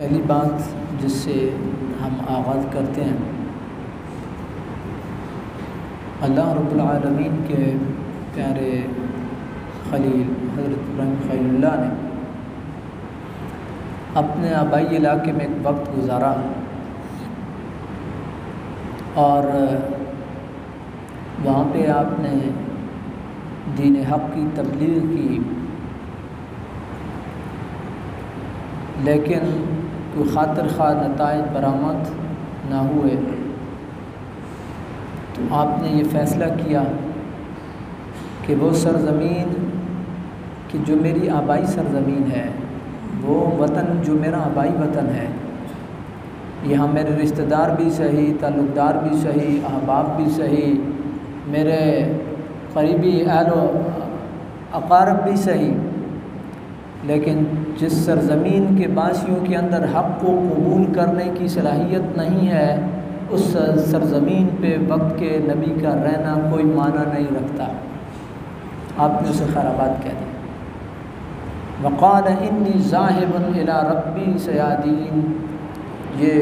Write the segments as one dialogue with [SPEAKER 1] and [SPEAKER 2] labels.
[SPEAKER 1] पहली बात जिससे हम आगाज़ करते हैं, अल्लाह रब्बुल आलमीन के प्यारे खलील हज़रत इब्राहीम खलीलुल्लाह ने अपने आबाई इलाके में एक वक्त गुजारा और वहाँ पे आपने दीन हक़ की तबलीग की, लेकिन कोई खातिर ख़्वाह नताइज बरामद ना हुए तो आपने ये फ़ैसला किया कि वो सरज़मीन कि जो मेरी आबाई सरज़मीन है, वो वतन जो मेरा आबाई वतन है, यहाँ मेरे रिश्तेदार भी सही, ताल्लुक़दार भी सही, अहबाब भी सही, मेरे करीबी अहलो अक़ारब भी सही, लेकिन जिस सरज़मीन के बासियों के अंदर हक़ को कबूल करने की सलाहियत नहीं है, उस सरज़मीन पे वक्त के नबी का रहना कोई माना नहीं रखता। आपने उसे खराबात कह दिया। वक़ाल इन्नी ज़ाहिबुन इला रब्बी सयादीन, ये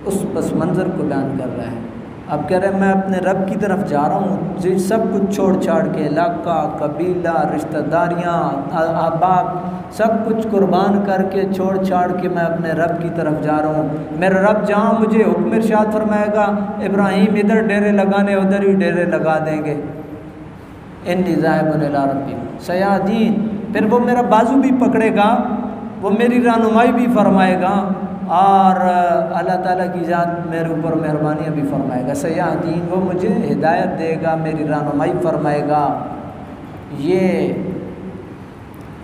[SPEAKER 1] उस पस मंज़र को बयान कर रहा है। अब कह रहे हैं मैं अपने रब की तरफ जा रहा हूँ, जो सब कुछ छोड़ छाड़ के, इलाका, कबीला, रिश्तेदारियाँ, अहबाब, सब कुछ कुर्बान करके छोड़ छाड़ के मैं अपने रब की तरफ जा रहा हूँ। मेरा रब जहाँ मुझे हुक्म इरशाद फरमाएगा, इब्राहीम इधर डेरे लगाने उधर ही डेरे लगा देंगे। इन्नी ज़ाहिबुन इला रब्बी सयादीन, फिर वो मेरा बाजू भी पकड़ेगा, वो मेरी रहनुमाई भी फरमाएगा और अल्लाह ताला की ज़ात मेरे ऊपर मेहरबानियाँ भी फरमाएगा। सयादीन, वो मुझे हिदायत देगा, मेरी रहनुमाई फरमाएगा।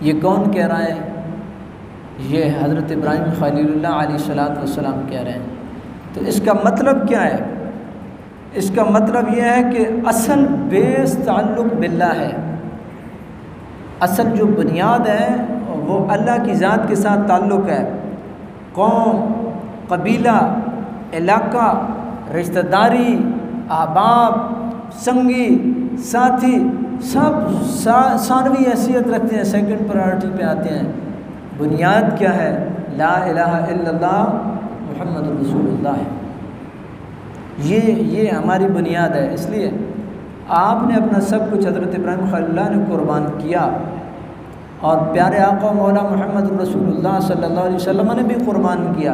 [SPEAKER 1] ये कौन कह रहा है? ये हज़रत इब्राहीम खलीलुल्लाह अलैहिस्सलातु वस्सलाम कह रहे हैं। तो इसका मतलब क्या है? इसका मतलब यह है कि असल बेस ताल्लुक़ बिल्लाह है। असल जो बुनियाद है वो अल्लाह की ज़ात के साथ ताल्लुक़ है। कौम, कबीला, इलाका, रिश्तेदारी, अहबाब, संगी, साथी सब सानवी हैसियत रखते हैं, सेकंड प्रायोरिटी पे आते हैं। बुनियाद क्या है? ला इलाहा इल्लल्लाह मुहम्मदुर रसूलुल्लाह है। ये हमारी बुनियाद है। इसलिए आपने अपना सब कुछ हज़रत इब्राहीम खलीलुल्लाह ने कुर्बान किया और प्यारे आका मौला मुहम्मद रसूलुल्लाह सल्लल्लाहु अलैहि वसल्लम ने भी कुर्बान किया।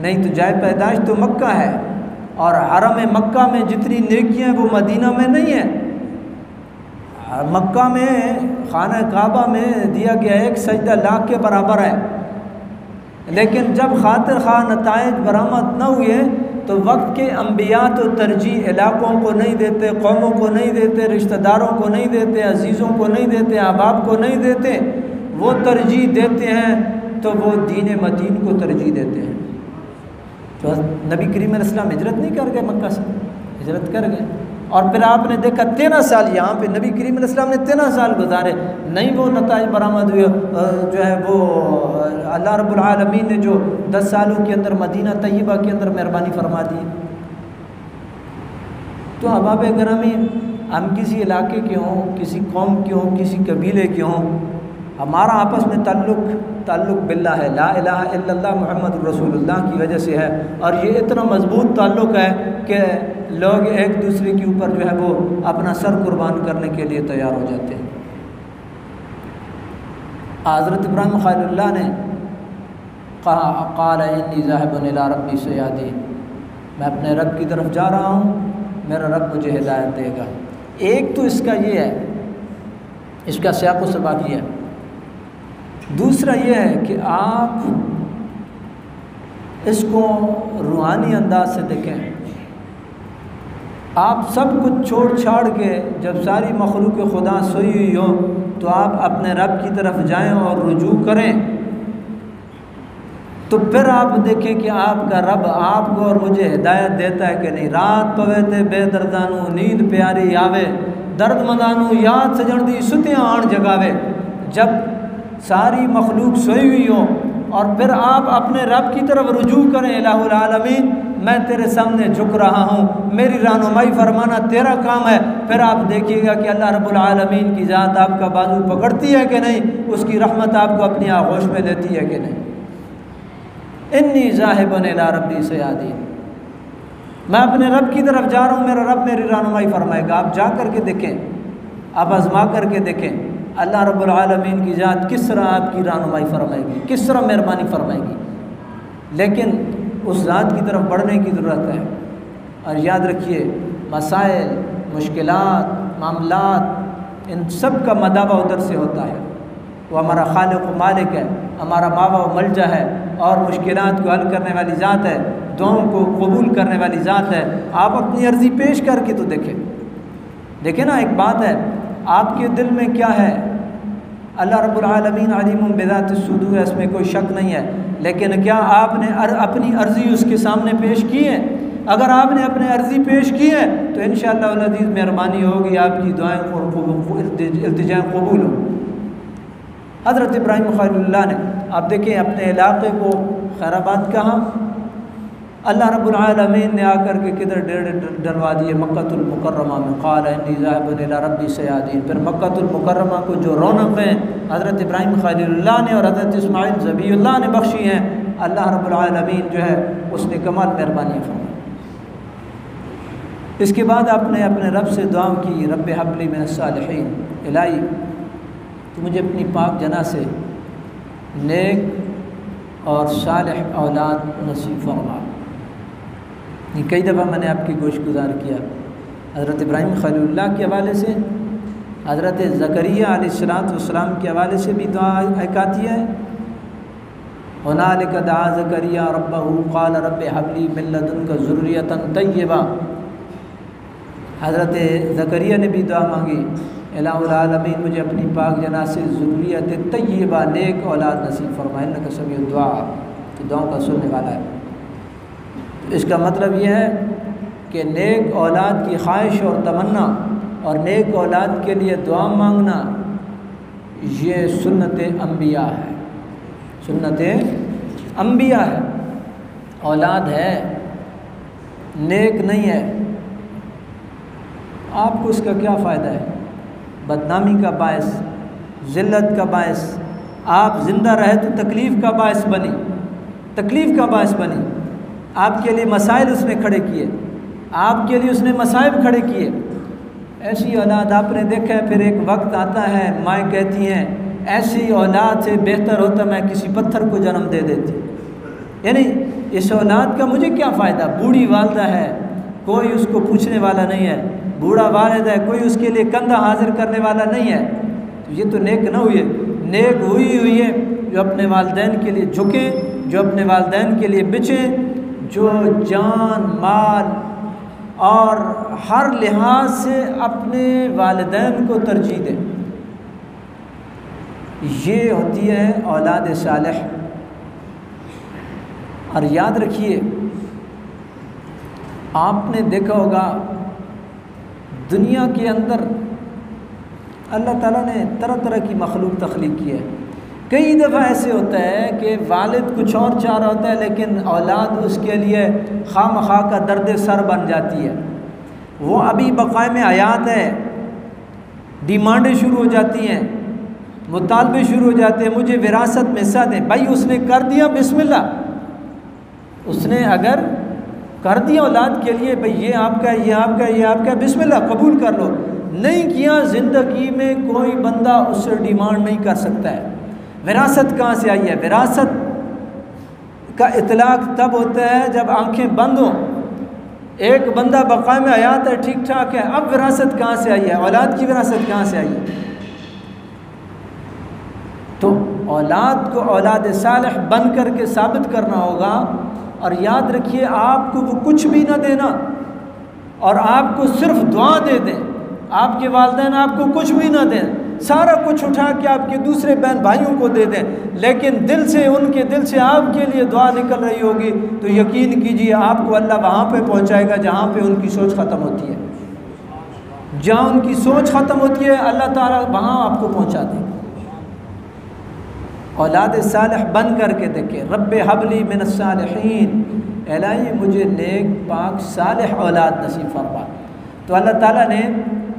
[SPEAKER 1] नहीं तो जाए पैदाइश तो मक्का है और हरम मक्का में जितनी नेकियां वो मदीना में नहीं है। मक्का में खाना काबा में दिया गया एक सजदा लाख के बराबर है, लेकिन जब खातिर ख़्वाह नताइज बरामद न हुए तो वक्त के अम्बिया तो तरजीह इलाक़ों को नहीं देते, कौमों को नहीं देते, रिश्तेदारों को नहीं देते, अजीज़ों को नहीं देते, अहबाब को नहीं देते। वो तरजीह देते हैं तो वो दीन मदीन को तरजीह देते हैं। तो नबी करीम अलैहि सलाम हिजरत नहीं कर गए, मक्का से हिजरत कर गए और फिर आपने देखा 13 साल यहाँ पे नबी करीम अलैहि सलाम ने 13 साल गुजारे, नहीं वो नताइज बरामद हुए। जो है वो अल्लाह रब्बुल आलमीन ने जो 10 सालों के अंदर मदीना तय्यबा के अंदर मेहरबानी फरमा दी। तो अहबाब गिरामी, हम किसी इलाके के हों, किसी कौम के हों, किसी कबीले के हों, हमारा आपस में ताल्लुक़ बिल्लाह है, ला इलाहा इल्लल्लाह मुहम्मद रसूलुल्लाह की वजह से है। और ये इतना मजबूत ताल्लुक़ है कि लोग एक दूसरे के ऊपर जो है वो अपना सर कुर्बान करने के लिए तैयार हो जाते हैं। हज़रत इब्राहीम खलीलुल्लाह ने कहा, क़ाल इन्नी ज़ाहिबुन इला रब्बी सयादीन, मैं अपने रब की तरफ जा रहा हूँ, मेरा रब मुझे हिदायत देगा। एक तो इसका ये है, इसका सियाक़ व सबाक़ ये है। दूसरा ये है कि आप इसको रूहानी अंदाज से देखें। आप सब कुछ छोड़ छाड़ के जब सारी मखलूक़ खुदा सोई हुई हो तो आप अपने रब की तरफ जाएं और रुजू करें, तो फिर आप देखें कि आपका रब आपको और मुझे हिदायत देता है कि नहीं। रात पवे ते बेदर्दानू नींद प्यारी आवे, दर्द मंदानू याद सजण दी सुतियां आण जगावे। जब सारी मखलूक सोई हुई हो और फिर आप अपने रब की तरफ रुजू करें, इलाहुल आलमीन मैं तेरे सामने झुक रहा हूँ, मेरी रहनुमाई फरमाना तेरा काम है। फिर आप देखिएगा कि अल्लाह रब्बुल आलमीन की ज़ात आपका बाजू पकड़ती है कि नहीं, उसकी रहमत आपको अपनी आगोश में लेती है कि नहीं। इन्नी ज़ाहिबुन इला रब्बी सयादीन, मैं अपने रब की तरफ जा रहा हूँ, मेरा रब मेरी रहनुमाई फरमाएगा। आप जा कर के देखें, आप आजमा करके देखें अल्लाह रब्बुल आलमीन की ज़ात किस तरह आपकी रहनुमाई फरमाएगी, किस तरह मेहरबानी फरमाएगी। लेकिन उस ज़ात की तरफ बढ़ने की ज़रूरत है। और याद रखिए, मसाइल, मुश्किलात, मामलात, इन सब का मदावा उधर से होता है। वो हमारा खालिक व मालिक है, हमारा मावा व मलजा है, और मुश्किलात को हल करने वाली ज़ात है, दुआओं को कबूल करने वाली ज़ात है। आप अपनी अर्ज़ी पेश करके तो देखें ना। एक बात है, आपके दिल में क्या है, अल्लाह रब्बुल आलमीन अलीमुम बिज़ातिस सुदूर है, इसमें कोई शक नहीं है। लेकिन क्या आपने अपनी अर्ज़ी उसके सामने पेश की है? अगर आपने अपनी अर्ज़ी पेश की है तो इंशाअल्लाह अल अज़ीज़ मेहरबानी होगी, आपकी दुआएं और इल्तिजाएं कबूल हो। हज़रत इब्राहीम खलीलुल्लाह ने, आप देखें, अपने इलाक़े को खैराबाद कहा, अल्लाह रब्बुल आलमीन ने आकर के किधर डलवा दिए, मक्कतुल मुकर्रमा में। क़ाल इन्नी ज़ाहिबुन इला रब्बी सयादीन। फिर मक्कतुल मुकर्रमा को जो रौनक़ें हज़रत इब्राहीम खलीलुल्लाह ने और हज़रत इस्माइल ज़बीहुल्लाह ने बख्शी हैं, अल्लाह रब्बुल आलमीन जो है उसने कमाल मेहरबानी फरमाई। इसके बाद आपने अपने रब से दुआ की, रब्बि हब्ली मिनस सालिहीन, इलाही तो मुझे अपनी पाक जना से नेक और सालिह औलाद नसीब फरमा। ये कई दफ़ा मैंने आपकी गोशगुजार किया। हज़रत इब्राहीम खलीलुल्लाह के हवाले से, हज़रत ज़करिया अलैहिस्सलाम के हवाले से भी दुआ एक आती है, हुनालिका दआ ज़करिया रब्बहू क़ाल रब्बि हब्ली मिन लदुनका ज़ुर्रियतन तय्यबा। हज़रत ज़करिया ने भी दुआ मांगी, इलाहुल आलमीन मुझे अपनी पाक जना से ज़ुर्रियत तय्यबा, नेक औलाद नसीब फरमाए, इन्नका समीउद दुआ, तो दुआओं का सुनने वाला है। तो इसका मतलब यह है कि नेक औलाद की ख्वाहिश और तमन्ना और नेक औलाद के लिए दुआ मांगना, ये सुन्नत अंबिया है, सुन्नत अंबिया है। औलाद है, नेक नहीं है, आपको इसका क्या फ़ायदा है? बदनामी का बायस, ज़िल्लत का बायस। आप ज़िंदा रहे तो तकलीफ़ का बायस बनी, तकलीफ़ का बायस बनी। आपके लिए मसाइल उसने खड़े किए, आपके लिए उसने मसाइब खड़े किए। ऐसी औलाद आपने देखा है, फिर एक वक्त आता है, माएँ कहती हैं ऐसी औलाद से बेहतर होता मैं किसी पत्थर को जन्म दे देती। यानी इस औलाद का मुझे क्या फ़ायदा? बूढ़ी वालदा है, कोई उसको पूछने वाला नहीं है, बूढ़ा वालिद है, कोई उसके लिए कंधा हाजिर करने वाला नहीं है, तो ये तो नेक ना हुई है। नेक हुई है जो अपने वालिदैन के लिए झुके, जो अपने वालिदैन के लिए बिचे, जो जान माल और हर लिहाज से अपने वालिदैन को तरजीह दे। ये होती है औलाद सालेह। और याद रखिए, आपने देखा होगा दुनिया के अंदर अल्लाह ताला ने तरह तरह की मखलूक तख्लीक की है। कई दफ़ा ऐसे होता है कि वालिद कुछ और चाह रहा होता है, लेकिन औलाद उसके लिए खामखा का दर्द सर बन जाती है। वो अभी बक़ाए में हयात है, डिमांडें शुरू हो जाती हैं, मुतालबे शुरू हो जाते हैं, मुझे विरासत में हिस्सा दें। भाई उसने कर दिया बिस्मिल्लाह, उसने अगर कर दिया औलाद के लिए, भाई ये आपका, ये आपका, ये आपका, बिस्मिल्लाह कबूल कर लो। नहीं किया, ज़िंदगी में कोई बंदा उससे डिमांड नहीं कर सकता है। विरासत कहाँ से आई है? विरासत का इतलाक़ तब होता है जब आंखें बंद हों। एक बंदा बक़ा में हयात है, ठीक ठाक है, अब विरासत कहाँ से आई है? औलाद की विरासत कहाँ से आई है? तो औलाद को औलाद सालिह बन कर के साबित करना होगा। और याद रखिए, आपको वो कुछ भी ना देना और आपको सिर्फ दुआ दे दें, आपके वालिदैन आपको कुछ भी ना दें, सारा कुछ उठा के आपके दूसरे बहन भाइयों को दे दें, लेकिन दिल से, उनके दिल से आपके लिए दुआ निकल रही होगी, तो यकीन कीजिए आपको अल्लाह वहाँ पे पहुँचाएगा जहाँ पे उनकी सोच ख़त्म होती है। जहाँ उनकी सोच ख़त्म होती है, अल्लाह ताला वहाँ आपको पहुँचा देगा। औलाद सालिह बन करके देखे, रब्बे हबली मिनस सालिहीन, इलाही मुझे नेक पाक सालिह औलाद नसीब फरमा। तो अल्लाह ताला ने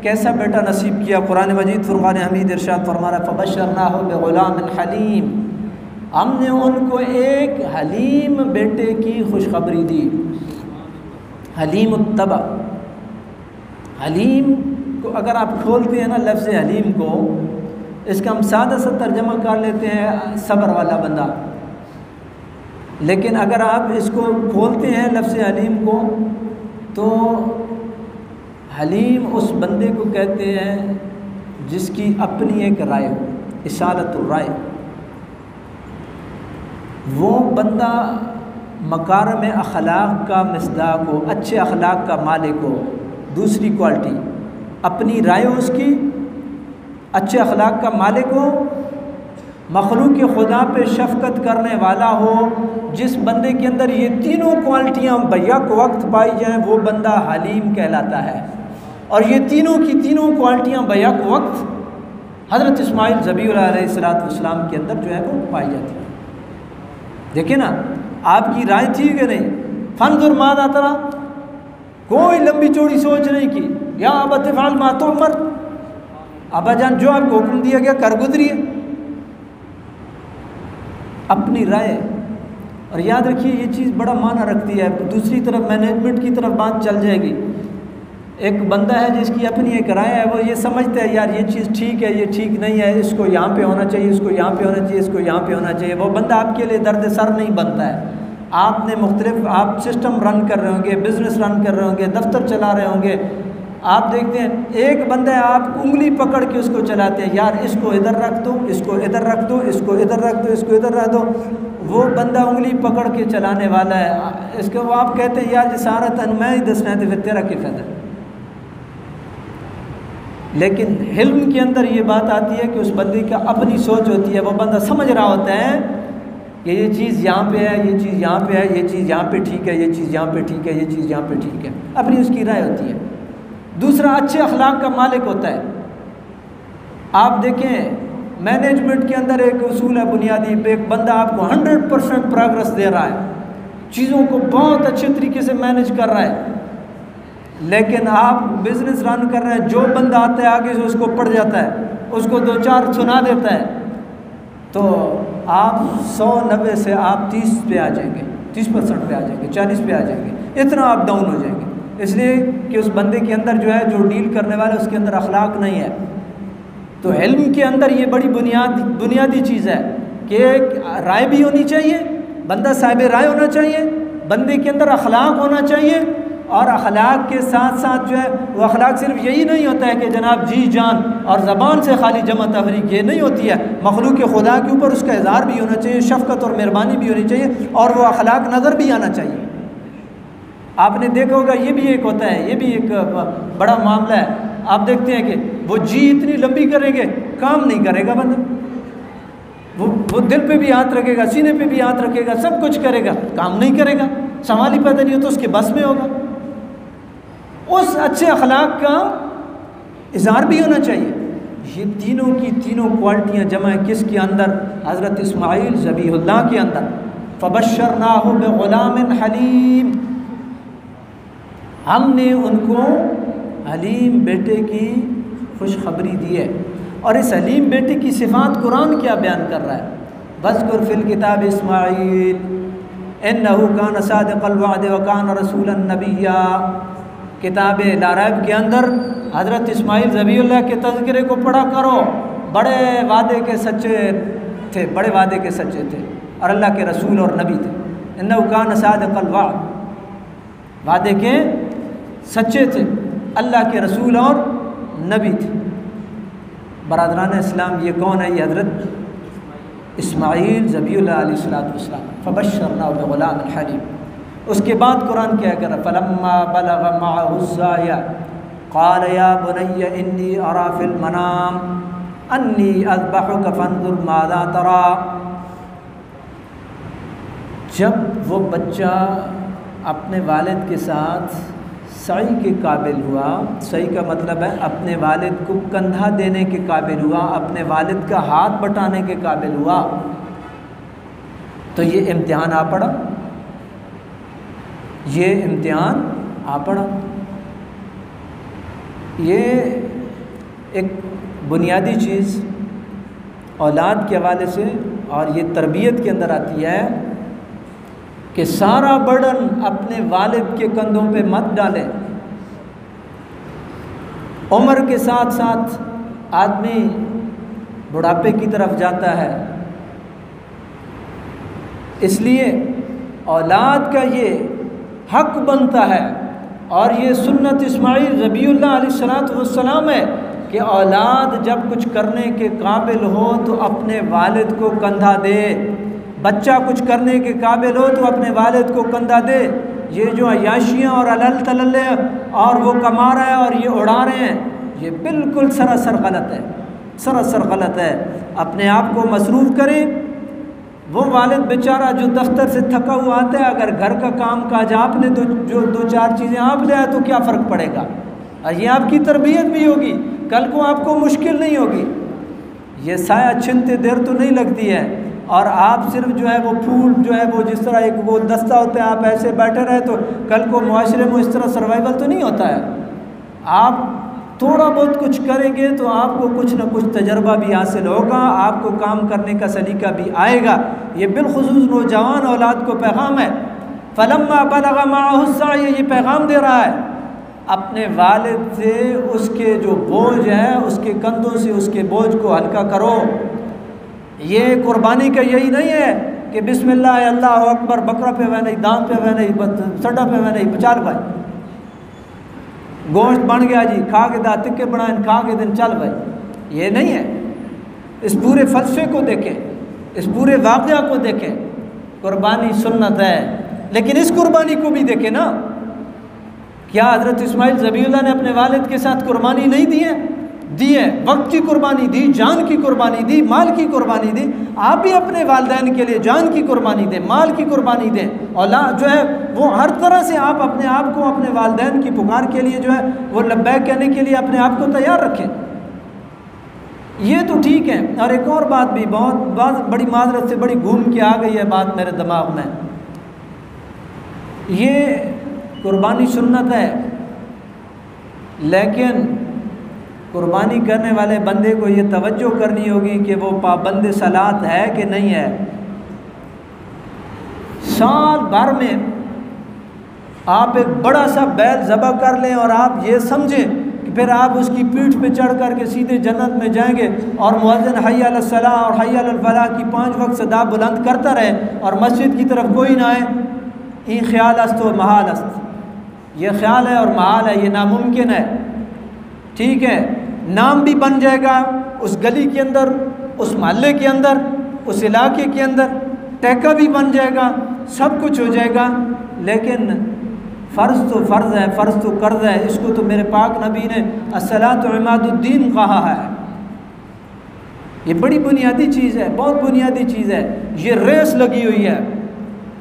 [SPEAKER 1] कैसा बेटा नसीब किया? कुरान मजीद फुरक़ान हमीद इरशाद फरमा रहा, फ़बश्शरनाहु बिग़ुलामिन हलीम, हमने उनको एक हलीम बेटे की खुशखबरी दी। हलीम उत्तबा, हलीम को अगर आप खोलते हैं ना लफ्ज़ हलीम को, इसका हम सादा सा तर्जमा कर लेते हैं सब्र वाला बंदा, लेकिन अगर आप इसको खोलते हैं लफ्ज़ हलीम को तो हलीम उस बंदे को कहते हैं जिसकी अपनी एक राय हो, इसालतुर राय। वो बंदा मकारिम अखलाक का मिस्दाक हो, अच्छे अखलाक का मालिक हो। दूसरी क्वालिटी, अपनी राय हो उसकी, अच्छे अखलाक का मालिक हो, मखलूक खुदा पे शफ़क़त करने वाला हो। जिस बंदे के अंदर ये तीनों क्वालिटियाँ बैक वक्त पाई जाएँ वो बंदा हलीम कहलाता है। और ये तीनों की तीनों क्वालिटियाँ बैक वक्त हज़रत इस्माइल ज़बीहुल्लाह अलैहिस्सलाम के अंदर जो है वो पाई जाती है। देखिए ना, आपकी राय थी कि नहीं, फंजुर मादा तरा, कोई लंबी चौड़ी सोच नहीं की, या अबत फ़अल मा तुअमर, अब्बा जान जो आपको हुक्म दिया गया कर गुजरिए, अपनी राय। और याद रखिए ये चीज़ बड़ा माना रखती है। दूसरी तरफ मैनेजमेंट की तरफ बात चल जाएगी। एक बंदा है जिसकी अपनी एक राय है, वो ये समझता है यार ये चीज़ ठीक है, ये ठीक नहीं है, इसको यहाँ पे होना चाहिए, इसको यहाँ पे होना चाहिए, इसको यहाँ पे होना चाहिए। वो बंदा आपके लिए दर्द सर नहीं बनता है। आपने मुख्तलिफ आप सिस्टम रन कर रहे होंगे, बिज़नेस रन कर रहे होंगे, दफ्तर चला रहे होंगे, आप देखते हैं एक बंदा है, आप उंगली पकड़ के उसको चलाते हैं, यार इसको इधर रख दो, इसको इधर रख दो, इसको इधर रख दो, इसको इधर रख दो। वो बंदा उंगली पकड़ के चलाने वाला है, इसको वो आप कहते हैं यार ये सारा तन मैं ही दसना है तो फिर तेरा क्या फ़ायदा। लेकिन हिल्म के अंदर ये बात आती है कि उस बंदे का अपनी सोच होती है। वो बंदा समझ रहा होता है कि ये चीज़ यहाँ पे है, ये चीज़ यहाँ पे है, ये चीज़ यहाँ पे ठीक है, ये चीज़ यहाँ पे ठीक है, ये चीज़ यहाँ पे ठीक है, अपनी उसकी राय होती है। दूसरा, अच्छे अखलाक का मालिक होता है। आप देखें मैनेजमेंट के अंदर एक उसूल है बुनियादी, एक बंदा आपको 100% प्रोग्रेस दे रहा है, चीज़ों को बहुत अच्छे तरीके से मैनेज कर रहा है, लेकिन आप बिज़नेस रन कर रहे हैं, जो बंदा आता है आगे से उसको पड़ जाता है, उसको 2-4 सुना देता है, तो आप 190 से आप 30 पे आ जाएंगे, 30% पे आ जाएंगे, 40 पे आ जाएंगे, इतना आप डाउन हो जाएंगे। इसलिए कि उस बंदे के अंदर जो है, जो डील करने वाला उसके अंदर अखलाक नहीं है। तो इल्म के अंदर ये बड़ी बुनियादी चीज़ है कि राय भी होनी चाहिए, बंदा साहिब राय होना चाहिए, बंदे के अंदर अखलाक होना चाहिए। और अखलाक के साथ साथ जो है वो अखलाक सिर्फ यही नहीं होता है कि जनाब जी जान और ज़बान से खाली जमा तफरीक, ये नहीं होती है। मखलूक खुदा के ऊपर उसका इज़हार भी होना चाहिए, शफ़क़त और मेहरबानी भी होनी चाहिए, और वो अखलाक नज़र भी आना चाहिए। आपने देखा होगा ये भी एक होता है, ये भी एक बड़ा मामला है। आप देखते हैं कि वो जी इतनी लंबी करेंगे, काम नहीं करेगा बंदा, वो दिल पे भी हाथ रखेगा, सीने पे भी हाथ रखेगा, सब कुछ करेगा, काम नहीं करेगा, सवाल ही पैदा नहीं हो तो उसके बस में होगा। उस अच्छे अखलाक का इज़हार भी होना चाहिए। ये तीनों की तीनों क्वालिटियाँ जमा है किसके अंदर? हज़रत इस्माइल ज़बीहुल्लाह के अंदर। फ़बश्शरनाहु बिग़ुलामिन हलीम, हमने उनको हलीम बेटे की खुशखबरी दी है। और इस हलीम बेटे की सिफ़ात कुरान क्या बयान कर रहा है? वज़्कुर फ़िल किताब इस्माइल इन्नहु कान सादिक़ल वअद व कान रसूलन नबिय्या। किताब ला रैब के अंदर हज़रत इस्माइल ज़बीहुल्लाह के तज़किरे को पढ़ा करो। बड़े वादे के सच्चे थे, बड़े वादे के सच्चे थे और अल्लाह के रसूल और नबी थे। इन्नहु कान सादिक़ल वअद, वादे के सच्चे थे, अल्लाह के रसूल और नबी थे। बरादरान इस्लाम, ये कौन है? ये हज़रत इस्माइल ज़बीहुल्लाह अलैहिस्सलाम। फ़बश्शरनाहु बिग़ुलामिन हलीम। उसके बाद कुरान क्या कर रहा? फ़लम्मा बलग़ मअहुस्साय क़ाल या बुनय्य इन्नी अरा फ़िल मनाम अन्नी अज़बहुका फ़न्ज़ुर माज़ा तरा। जब वो बच्चा अपने वालिद के साथ सई के काबिल हुआ, सई का मतलब है अपने वालिद को कंधा देने के काबिल हुआ, अपने वालिद का हाथ बटाने के काबिल हुआ, तो ये इम्तिहान आ पड़ा, ये इम्तिहान आ पड़ा। ये एक बुनियादी चीज़ औलाद के हवाले से और ये तरबियत के अंदर आती है कि सारा बर्डन अपने वालिद के कंधों पे मत डालें। उम्र के साथ साथ आदमी बुढ़ापे की तरफ जाता है, इसलिए औलाद का ये हक बनता है और ये सुन्नत इस्माइल ज़बीउल्लाह अलैहिस्सलाम है कि औलाद जब कुछ करने के काबिल हो तो अपने वालिद को कंधा दे। बच्चा कुछ करने के काबिल हो तो अपने वालिद को कंधा दे। ये जो अय्याशियाँ और अलल तलल्ले और वो कमा रहा है और ये उड़ा रहे हैं, ये बिल्कुल सरासर गलत है, सरासर गलत है। अपने आप को मसरूफ़ करें। वो वालिद बेचारा जो दफ्तर से थका हुआ आता है, अगर घर का काम काज आपने जो दो चार चीज़ें आप ले आए तो क्या फ़र्क पड़ेगा, और ये आपकी तरबियत भी होगी, कल को आपको मुश्किल नहीं होगी। ये साया छिनते देर तो नहीं लगती है, और आप सिर्फ जो है वो फूल जो है वो जिस तरह एक वो दस्ता होता है, आप ऐसे बैठे रहे तो कल को मुआशरे में इस तरह सर्वाइवल तो नहीं होता है। आप थोड़ा बहुत कुछ करेंगे तो आपको कुछ न कुछ तजर्बा भी हासिल होगा, आपको काम करने का सलीका भी आएगा। ये बिलखुसूस नौजवान औलाद को पैगाम है। फलम्मा बलगा माअहु सअय, ये पैगाम दे रहा है अपने वालिद से उसके जो बोझ है, उसके कंधों से उसके बोझ को हल्का करो। ये कुर्बानी का यही नहीं है कि बिस्मिल्लाह अल्लाह अकबर, बकरा पे वह नहीं, दाम पे वह नहीं, सड्डा पे वह नहीं, चल भाई गोश्त बन गया जी, खा के दा तिक्के बनाए, खा के दिन चल भाई। ये नहीं है। इस पूरे फलसफे को देखें, इस पूरे वाक़या को देखें। कुर्बानी सुन्नत है, लेकिन इस कुर्बानी को भी देखें ना। क्या हज़रत इस्माइल ज़बीउल्लाह ने अपने वालिद के साथ कुर्बानी नहीं दी है? दी है। वक्त की कुर्बानी दी, जान की कुर्बानी दी, माल की कुर्बानी दी। आप भी अपने वालिदैन के लिए जान की कुर्बानी दें, माल की कुर्बानी दें। औलाद जो है वो हर तरह से आप अपने आप को अपने वालिदैन की पुकार के लिए जो है वो लब्बैक कहने के लिए अपने आप को तैयार रखें। ये तो ठीक है। और एक और बात भी बहुत बड़ी माजरत से बड़ी घूम के आ गई है बात मेरे दिमाग में। ये कुर्बानी सुन्नत है, लेकिन कुर्बानी करने वाले बंदे को ये तवज्जो करनी होगी कि वो पाबंद सलात है कि नहीं है। साल भर में आप एक बड़ा सा बैल ज़बह कर लें और आप ये समझें कि फिर आप उसकी पीठ पे चढ़ कर के सीधे जन्नत में जाएंगे, और मुअज्जिन हय्या अलस सलाह और हय्या अलल फलाह की 5 वक्त सदा बुलंद करता रहे और मस्जिद की तरफ कोई ना आए। ये ख्याल अस्त व महाल अस्त, ये ख्याल है और महाल है, ये नामुमकिन है। ठीक है, नाम भी बन जाएगा उस गली के अंदर, उस मोहल्ले के अंदर, उस इलाके के अंदर, टैका भी बन जाएगा, सब कुछ हो जाएगा, लेकिन फ़र्ज़ तो फ़र्ज़ है, फ़र्ज़ तो कर्ज़ है। इसको तो मेरे पाक नबी ने अस्सलातु इमादुद्दीन कहा है। ये बड़ी बुनियादी चीज़ है, बहुत बुनियादी चीज़ है। ये रेस लगी हुई है,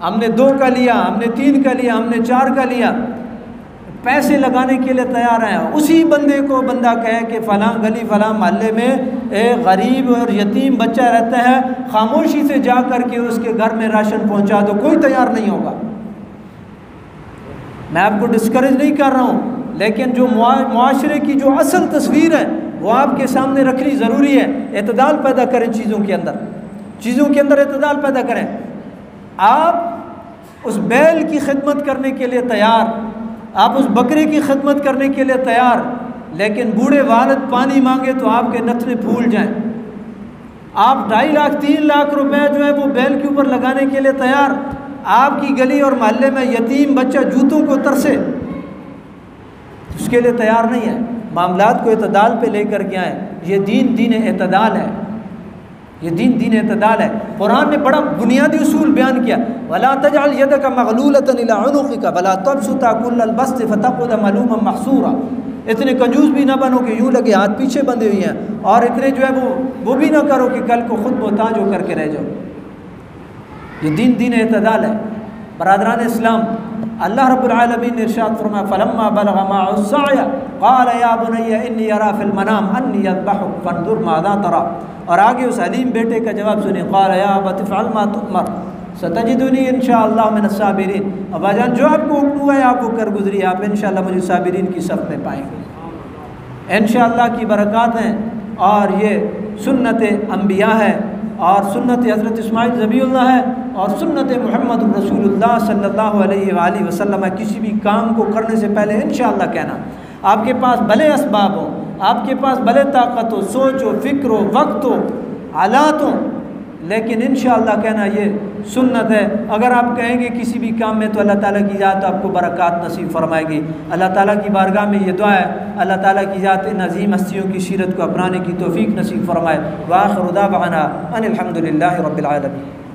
[SPEAKER 1] हमने 2 का लिया, हमने 3 का लिया, हमने 4 का लिया, पैसे लगाने के लिए तैयार हैं। उसी बंदे को बंदा कहे कि फ़लाँ गली फ़लाँ मोहल्ले में एक गरीब और यतीम बच्चा रहता है, खामोशी से जा कर के उसके घर में राशन पहुंचा दो, कोई तैयार नहीं होगा। मैं आपको डिस्करेज नहीं कर रहा हूँ, लेकिन जो मुआशरे की जो असल तस्वीर है वो आपके सामने रखनी ज़रूरी है। एतदाल पैदा करें चीज़ों के अंदर, चीज़ों के अंदर एतदाल पैदा करें। आप उस बैल की खिदमत करने के लिए तैयार, आप उस बकरे की खिदमत करने के लिए तैयार, लेकिन बूढ़े वालिद पानी मांगे तो आपके नथने फूल जाएं। आप 2.5 लाख 3 लाख रुपए जो है वो बैल के ऊपर लगाने के लिए तैयार, आपकी गली और मोहल्ले में यतीम बच्चा जूतों को तरसे, उसके लिए तैयार नहीं है। मामलात को एतदाल पे लेकर के आए। ये दीन एतदाल है, ये दीन एतदाल है। कुरान ने बड़ा बुनियादी उसूल बयान किया, वला तजअल यदका मगलूलतन इला उनुक़िका वला तबसुता कुल्लल बस्ति फतक़उद मलूमन महसूरा। इतने कंजूस भी ना बनो कि यूँ लगे हाथ पीछे बंधे हुए हैं, और इतने जो है वो भी ना करो कि कल को खुद मोहताज होकर के रह जाओ। ये दीन एतदाल है। बरादरान इस्लाम, अल्लाह रब्बुल आलमीन ने इरशाद फरमाया, फलम्मा बलगा माअहु सअय क़ाल या बुनय्या इन्नी अरा फ़िल मनाम अन्नी अज़बहुक फ़ंज़ुर माज़ा तरा। और आगे उस हलीम बेटे का जवाब सुनिए, क़ाल या अबति फ़अल मा तुअमर सतजिदुनी इंशाअल्लाह मिनस साबिरीन। अब्बाजान जो आपको हुक्म हुआ है आप वो कर गुजरिए, आप इंशाअल्लाह मुझे साबिरीन की सफ़ में पाएंगे। इंशाअल्लाह की बरक़ात हैं, और ये सुन्नत अंबिया है और सुन्नत हज़रत इस्माइल ज़बीउल्लाह है और सुन्नत मोहम्मद रसूलुल्लाह सल्लल्लाहु अलैहि वसल्लम है। किसी भी काम को करने से पहले इंशाअल्लाह कहना। आपके पास भले असबाब हो, आपके पास भले ताकत हो, सोच हो, फ़िक्र हो, वक्त हो, हालात हो, लेकिन इंशाअल्लाह कहना ये सुन्नत है। अगर आप कहेंगे किसी भी काम में तो अल्लाह ताला की ज़ात आपको बरक़ात नसीब फरमाएगी। अल्लाह ताला की बारगाह में ये दुआ है, अल्लाह ताला की ज़ात नज़ीम हस्तियों की सीरत को अपनाने की तौफ़ीक़ नसीब फरमाए। व आख़िरु दावाना अनिल हम्दुलिल्लाहि रब्बिल आलमीन।